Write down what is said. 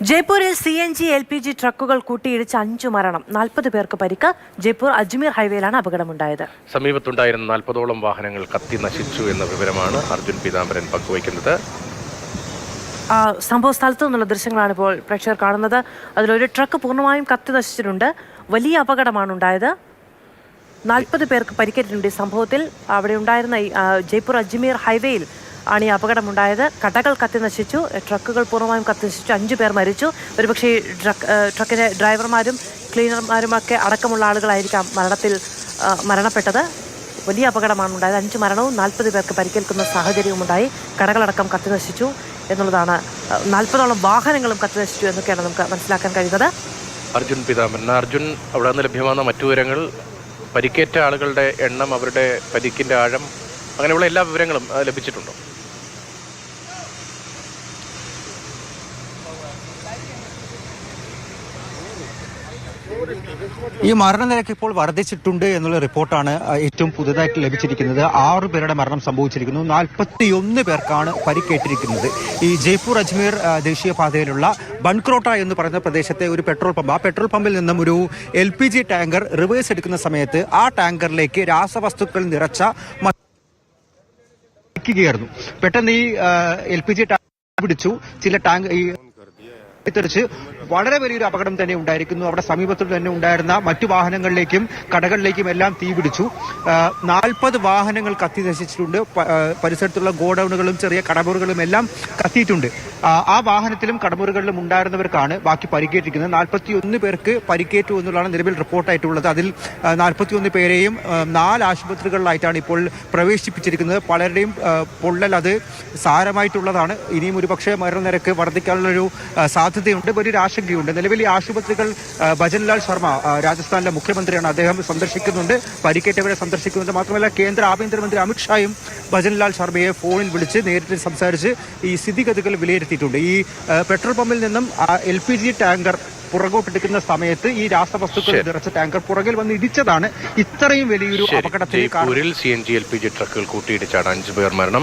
ജയ്പൂരിൽ CNG LPG ട്രക്കുകൾ കൂട്ടിയിടിച്ച് 5 മരണം, 40 പേർക്ക് പരിക്ക്. ജയ്പൂർ അജ്മീർ ഹൈവേയിലാണ് അപകടമുണ്ടായത്. സമീപത്തുണ്ടായിരുന്ന 40ഓളം വാഹനങ്ങൾ കത്തി നശിച്ചു എന്ന വിവരമാണ് അർജുൻ പീതാംബരൻ പങ്കുവയ്ക്കുന്നത്. സംഭവ സ്ഥലത്തു നിന്നുള്ള ദൃശ്യങ്ങളാണ് ഇപ്പോൾ പ്രേക്ഷകർ കാണുന്നത്. അതിലൊരു ട്രക്ക് പൂർണ്ണമായും കത്തി നശിച്ചിട്ടുണ്ട്. വലിയ അപകടമാണ് ഉണ്ടായത്. 40 പേർക്ക് പരിക്കേറ്റിട്ടുണ്ട്. ഈ സംഭവത്തിൽ അവിടെ ഉണ്ടായിരുന്ന ജയ്പൂർ അജ്മീർ ഹൈവേയിൽ ആണ് ഈ അപകടമുണ്ടായത്. കടകൾ കത്തി നശിച്ചു, ട്രക്കുകൾ പൂർണ്ണമായും കത്തി നശിച്ചു, 5 പേർ മരിച്ചു. ഒരുപക്ഷെ ട്രക്കിലെ ഡ്രൈവർമാരും ക്ലീനർമാരുമൊക്കെ അടക്കമുള്ള ആളുകളായിരിക്കാം മരണപ്പെട്ടത്. വലിയ അപകടമാണ് ഉണ്ടായത്. 5 മരണവും 40 പേർക്ക് പരിക്കേൽക്കുന്ന സാഹചര്യവും ഉണ്ടായി. കടകളടക്കം കത്തി നശിച്ചു എന്നുള്ളതാണ്. 40ഓളം വാഹനങ്ങളും കത്തി നശിച്ചു എന്നൊക്കെയാണ് നമുക്ക് മനസ്സിലാക്കാൻ കഴിയുന്നത്. അർജുൻ പീതാംബരൻ, അർജുൻ അവിടെ നിന്ന് ലഭ്യമാകുന്ന മറ്റു വിവരങ്ങൾ, പരിക്കേറ്റ ആളുകളുടെ എണ്ണം, അവരുടെ പരിക്കിന്റെ ആഴം, അങ്ങനെയുള്ള എല്ലാ വിവരങ്ങളും ലഭിച്ചിട്ടുണ്ടോ? ഈ മരണനിരക്ക് ഇപ്പോൾ വർദ്ധിച്ചിട്ടുണ്ട് എന്നുള്ള റിപ്പോർട്ടാണ് ഏറ്റവും പുതുതായിട്ട് ലഭിച്ചിരിക്കുന്നത്. 6 പേരുടെ മരണം സംഭവിച്ചിരിക്കുന്നു. 41 പേർക്കാണ് പരിക്കേറ്റിരിക്കുന്നത്. ഈ ജയ്പൂർ അജ്മീർ ദേശീയപാതയിലുള്ള ബൺക്രോട്ട എന്ന് പറയുന്ന പ്രദേശത്തെ ഒരു പെട്രോൾ പമ്പ്, ആ പെട്രോൾ പമ്പിൽ നിന്നും ഒരു LPG ടാങ്കർ റിവേഴ്സ് എടുക്കുന്ന സമയത്ത് ആ ടാങ്കറിലേക്ക് രാസവസ്തുക്കൾ നിറച്ച ായിരുന്നു. പെട്ടെന്ന് ഈ LPG ടാങ്കർ പിടിച്ചു. ചില ടാങ്ക് തെറിച്ച് വളരെ വലിയൊരു അപകടം തന്നെ ഉണ്ടായിരിക്കുന്നു. അവിടെ സമീപത്ത് തന്നെ ഉണ്ടായിരുന്ന മറ്റു വാഹനങ്ങളിലേക്കും കടകളിലേക്കും എല്ലാം തീ പിടിച്ചു. 40 വാഹനങ്ങൾ കത്തി നശിച്ചിട്ടുണ്ട്. പരിസരത്തുള്ള ഗോഡൌണുകളും ചെറിയ കടമുറികളും എല്ലാം കത്തിയിട്ടുണ്ട്. ആ വാഹനത്തിലും കടമുറികളിലും ഉണ്ടായിരുന്നവർക്കാണ് ബാക്കി പരിക്കേറ്റിരിക്കുന്നത്. 41 പേർക്ക് പരിക്കേറ്റു എന്നുള്ളതാണ് നിലവിൽ റിപ്പോർട്ടായിട്ടുള്ളത്. അതിൽ 41 പേരെയും 4 ആശുപത്രികളിലായിട്ടാണ് ഇപ്പോൾ പ്രവേശിപ്പിച്ചിരിക്കുന്നത്. പലരുടെയും പൊള്ളൽ അത് സാരമായിട്ടുള്ളതാണ്. ഇനിയും ഒരുപക്ഷെ മരണനിരക്ക് വർദ്ധിക്കാനുള്ളൊരു സാധ്യതയുണ്ട്, വലിയൊരു ആശങ്കയുണ്ട്. നിലവിൽ ഈ ആശുപത്രികൾ ഭജൻലാൽ ശർമ്മ, രാജസ്ഥാനിലെ മുഖ്യമന്ത്രിയാണ്, അദ്ദേഹം സന്ദർശിക്കുന്നുണ്ട്, പരിക്കേറ്റവരെ സന്ദർശിക്കുന്നുണ്ട്. മാത്രമല്ല കേന്ദ്ര ആഭ്യന്തരമന്ത്രി അമിത്ഷായും ഭജൻലാൽ ശർമ്മയെ ഫോണിൽ വിളിച്ച് നേരിട്ട് സംസാരിച്ച് ഈ സ്ഥിതിഗതികൾ വിലയിരുത്തിയിട്ടുണ്ട്. ഈ പെട്രോൾ പമ്പിൽ നിന്നും LPG ടാങ്കർ പുറകോട്ടെടുക്കുന്ന സമയത്ത് ഈ രാസവസ്തുക്കൾ നിറച്ച ടാങ്കർ പുറകിൽ വന്ന് ഇടിച്ചതാണ് ഇത്രയും വലിയൊരു അപകടത്തിൽ. ജയ്പൂരിൽ CNG LPG ട്രക്കുകൾ കൂട്ടിയിടിച്ചാണ് 5 പേർ മരണം.